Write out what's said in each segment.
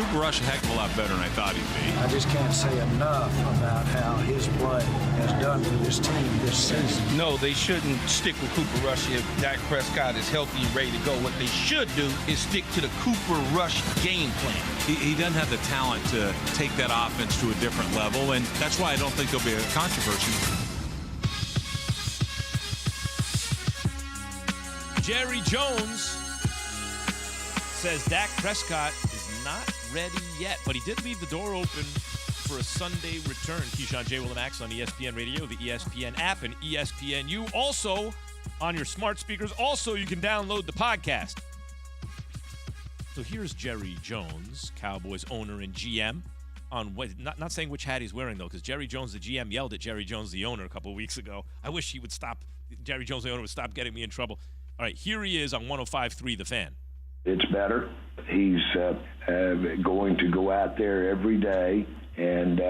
Cooper Rush a heck of a lot better than I thought he'd be. I just can't say enough about how his play has done for this team this season. No, they shouldn't stick with Cooper Rush if Dak Prescott is healthy and ready to go. What they should do is stick to the Cooper Rush game plan. He doesn't have the talent to take that offense to a different level, and that's why I don't think there'll be a controversy. Jerry Jones says Dak Prescott is not ready yet, but he did leave the door open for a Sunday return. Keyshawn, J. Will, and Max on ESPN Radio, the ESPN app, and ESPNU. Also on your smart speakers. Also, you can download the podcast. So here's Jerry Jones, Cowboys owner and GM, on what, not saying which hat he's wearing, though, because Jerry Jones, the GM, yelled at Jerry Jones, the owner, a couple of weeks ago. I wish he would stop, Jerry Jones, the owner, would stop getting me in trouble. All right, here he is on 105.3 The Fan. It's better. He's going to go out there every day and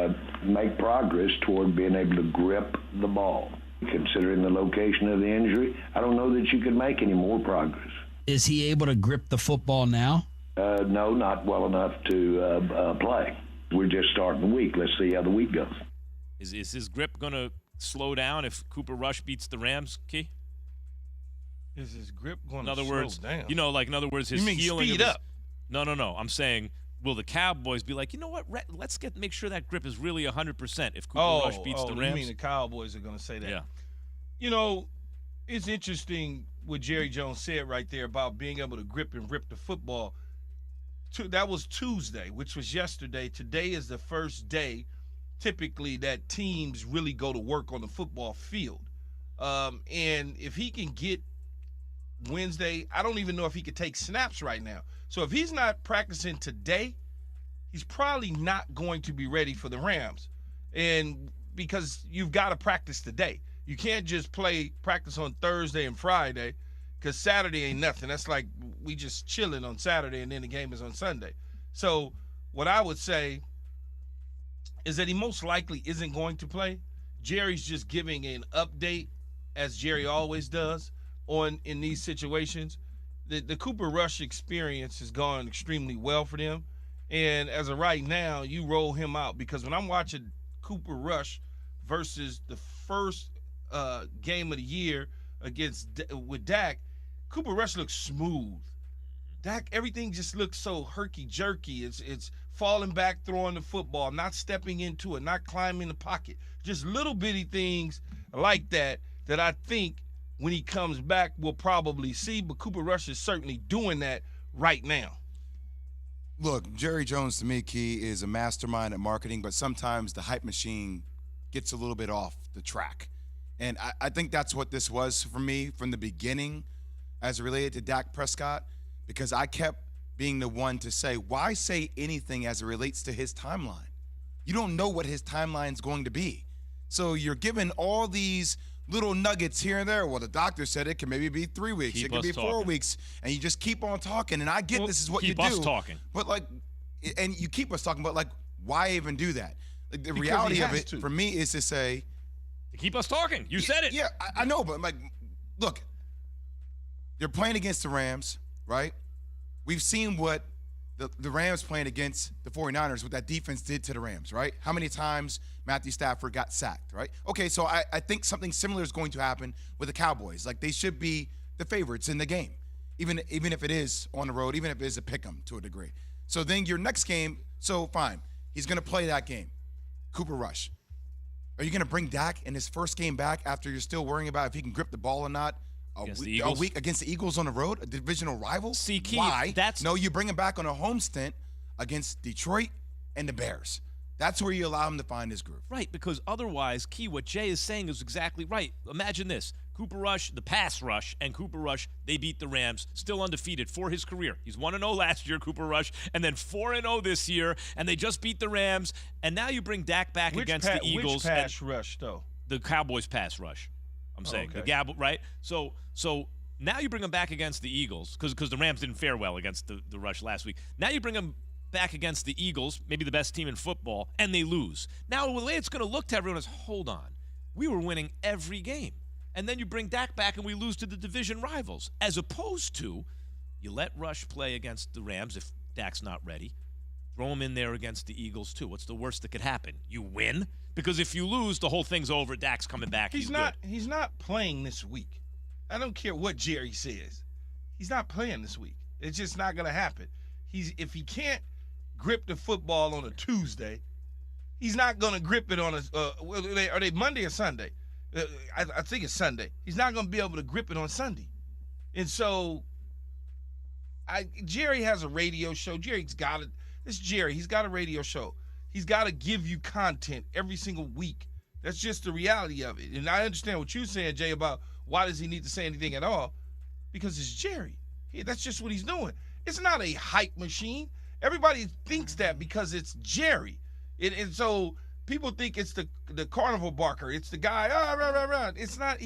make progress toward being able to grip the ball. Considering the location of the injury, I don't know that you could make any more progress. Is he able to grip the football now? No, not well enough to play. We're just starting the week. Let's see how the week goes. Is his grip going to slow down if Cooper Rush beats the Rams, Key? Is his grip going to slow down? You know, like, in other words, his healing. You mean speed up? No. I'm saying, will the Cowboys be like, you know what, let's make sure that grip is really 100% if Cooper Rush beats the Rams? You mean the Cowboys are going to say that? Yeah. You know, it's interesting what Jerry Jones said right there about being able to grip and rip the football. That was Tuesday, which was yesterday. Today is the first day, typically, that teams really go to work on the football field. And if he can get Wednesday, I don't even know if he could take snaps right now. So if he's not practicing today, he's probably not going to be ready for the Rams. And because you've got to practice today. You can't just practice on Thursday and Friday because Saturday ain't nothing. That's like we just chilling on Saturday and then the game is on Sunday. So what I would say is that he most likely isn't going to play. Jerry's just giving an update, as Jerry always does, in these situations. The Cooper Rush experience has gone extremely well for them. And as of right now, you roll him out because when I'm watching Cooper Rush versus the first game of the year with Dak, Cooper Rush looks smooth. Dak, everything just looks so herky-jerky. It's falling back, throwing the football, not stepping into it, not climbing the pocket. Just little bitty things like that I think when he comes back we'll probably see. But Cooper Rush is certainly doing that right now. Look, Jerry Jones, to me, Key, is a mastermind at marketing, but sometimes the hype machine gets a little bit off the track. And I think that's what this was for me from the beginning as it related to Dak Prescott, because I kept being the one to say, why say anything as it relates to his timeline? You don't know what his timeline is going to be. So you're given all these little nuggets here and there. Well, the doctor said it can maybe be 3 weeks. It could be 4 weeks. And you just keep on talking. And I get this is what you do. Keep us talking. But, and you keep us talking, but, why even do that? Like, the reality of it, for me, is to say, to keep us talking. You said it. Yeah, I know, but look, they're playing against the Rams, right? We've seen what the Rams playing against the 49ers, what that defense did to the Rams, right? How many times Matthew Stafford got sacked, right? Okay, so I think something similar is going to happen with the Cowboys. Like, they should be the favorites in the game, even if it is on the road, even if it is a pick 'em to a degree. So then your next game, so fine, he's going to play that game. Cooper Rush. Are you going to bring Dak in his first game back after you're still worrying about if he can grip the ball or not? A week against the Eagles on the road, a divisional rival? See, Keith, why? No, you bring him back on a home stint against Detroit and the Bears. That's where you allow him to find his groove. Right, because otherwise, Key, what Jay is saying is exactly right. Imagine this. Cooper Rush, the pass rush, and Cooper Rush, they beat the Rams, still undefeated for his career. He's 1-0 last year, Cooper Rush, and then 4-0 this year, and they just beat the Rams, and now you bring Dak back against the Eagles. Which pass rush, though? The Cowboys pass rush, I'm saying. Okay. The Gabble, right? So now you bring him back against the Eagles, because the Rams didn't fare well against the rush last week. Now you bring him back against the Eagles, maybe the best team in football, and they lose. Now the way it's going to look to everyone is, hold on, we were winning every game. And then you bring Dak back and we lose to the division rivals. As opposed to, you let Rush play against the Rams if Dak's not ready. Throw him in there against the Eagles, too. What's the worst that could happen? You win? Because if you lose, the whole thing's over. Dak's coming back. He's not. good. He's not playing this week. I don't care what Jerry says. He's not playing this week. It's just not going to happen. If he can't grip the football on a Tuesday, he's not going to grip it on a. Are they Monday or Sunday? I think it's Sunday. He's not going to be able to grip it on Sunday, and so. Jerry has a radio show. Jerry's got it. It's Jerry. He's got a radio show. He's got to give you content every single week. That's just the reality of it. And I understand what you're saying, Jay, about why does he need to say anything at all? Because it's Jerry. That's just what he's doing. It's not a hype machine. Everybody thinks that because it's Jerry. And so people think it's the carnival barker. It's the guy, rah. It's not.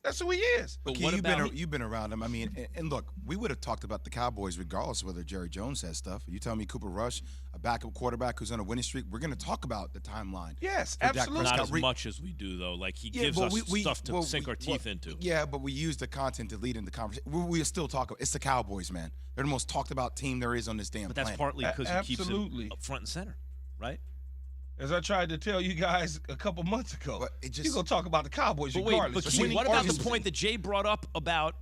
That's who he is. But you've been around him. I mean, and look, we would have talked about the Cowboys regardless of whether Jerry Jones says stuff. You tell me Cooper Rush, a backup quarterback who's on a winning streak, we're going to talk about the timeline. Yes, absolutely. Not as much as we do, though. Like, he gives us stuff to sink our teeth into. Yeah, but we use the content to lead in the conversation. We still talk about it's the Cowboys, man. They're the most talked about team there is on this damn planet. But that's partly because he keeps it up front and center, right? As I tried to tell you guys a couple months ago, you're going to talk about the Cowboys regardless. But what about the point that Jay brought up about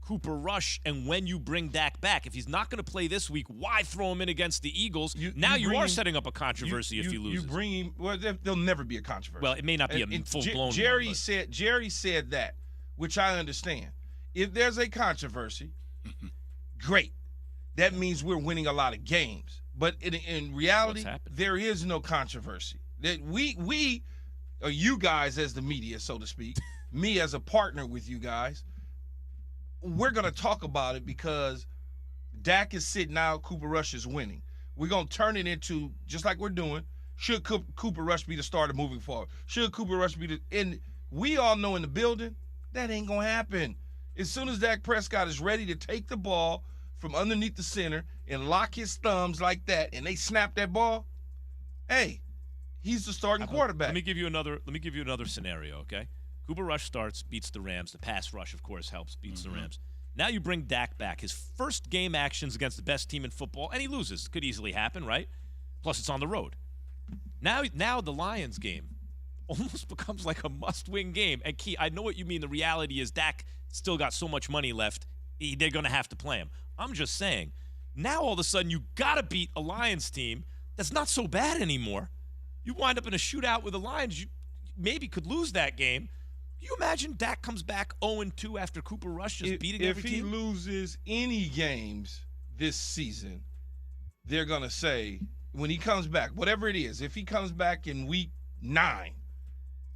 Cooper Rush and when you bring Dak back? If he's not going to play this week, why throw him in against the Eagles? You are setting up a controversy if he loses. You bring him. Well, there'll never be a controversy. Well, it may not be a full-blown Jerry said that, which I understand. If there's a controversy, great. That means we're winning a lot of games. But in reality, there is no controversy. That we, or you guys as the media, so to speak, me as a partner with you guys, we're going to talk about it because Dak is sitting out, Cooper Rush is winning. We're going to turn it into, just like we're doing, should Cooper Rush be the starter moving forward? Should Cooper Rush be the – and we all know in the building, that ain't going to happen. As soon as Dak Prescott is ready to take the ball from underneath the center and lock his thumbs like that, and they snap that ball, hey, he's the starting quarterback. Let me give you another scenario, okay? Cooper Rush starts, beats the Rams. The pass rush, of course, helps, beats the Rams. Now you bring Dak back. His first game actions against the best team in football, and he loses. Could easily happen, right? Plus, it's on the road. Now the Lions game almost becomes like a must-win game. And, Key, I know what you mean. The reality is Dak still got so much money left, they're going to have to play him. I'm just saying, now all of a sudden you got to beat a Lions team that's not so bad anymore. You wind up in a shootout with the Lions, you maybe could lose that game. Can you imagine Dak comes back 0-2 after Cooper Rush just beating every team? If he loses any games this season, they're going to say, when he comes back, whatever it is, if he comes back in week 9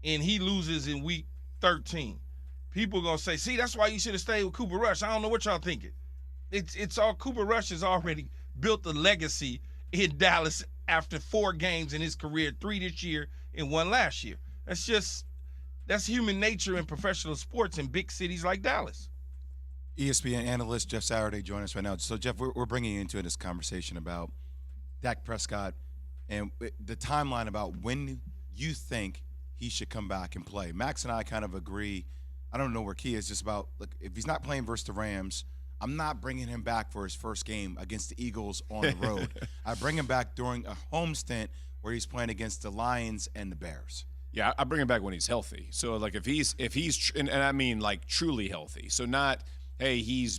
and he loses in week 13, people are going to say, see, that's why you should have stayed with Cooper Rush. I don't know what y'all thinking. It's all Cooper Rush has already built a legacy in Dallas after 4 games in his career, 3 this year and 1 last year. That's human nature in professional sports in big cities like Dallas. ESPN analyst Jeff Saturday joining us right now. So, Jeff, we're bringing you into this conversation about Dak Prescott and the timeline about when you think he should come back and play. Max and I kind of agree. I don't know where Key is, just about, look, if he's not playing versus the Rams, I'm not bringing him back for his first game against the Eagles on the road. I bring him back during a home stint where he's playing against the Lions and the Bears. Yeah, I bring him back when he's healthy. So, like, if he's and I mean, like, truly healthy. So not, hey, he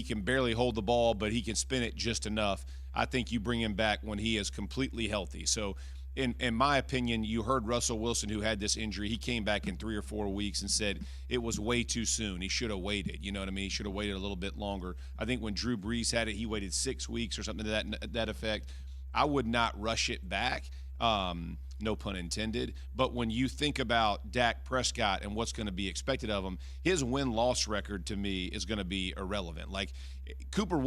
can barely hold the ball, but he can spin it just enough. I think you bring him back when he is completely healthy. So, in my opinion, you heard Russell Wilson, who had this injury. He came back in 3 or 4 weeks and said it was way too soon. He should have waited. You know what I mean? He should have waited a little bit longer. I think when Drew Brees had it, he waited 6 weeks or something to that effect. I would not rush it back. No pun intended. But when you think about Dak Prescott and what's going to be expected of him, his win-loss record to me is going to be irrelevant. Like, Cooper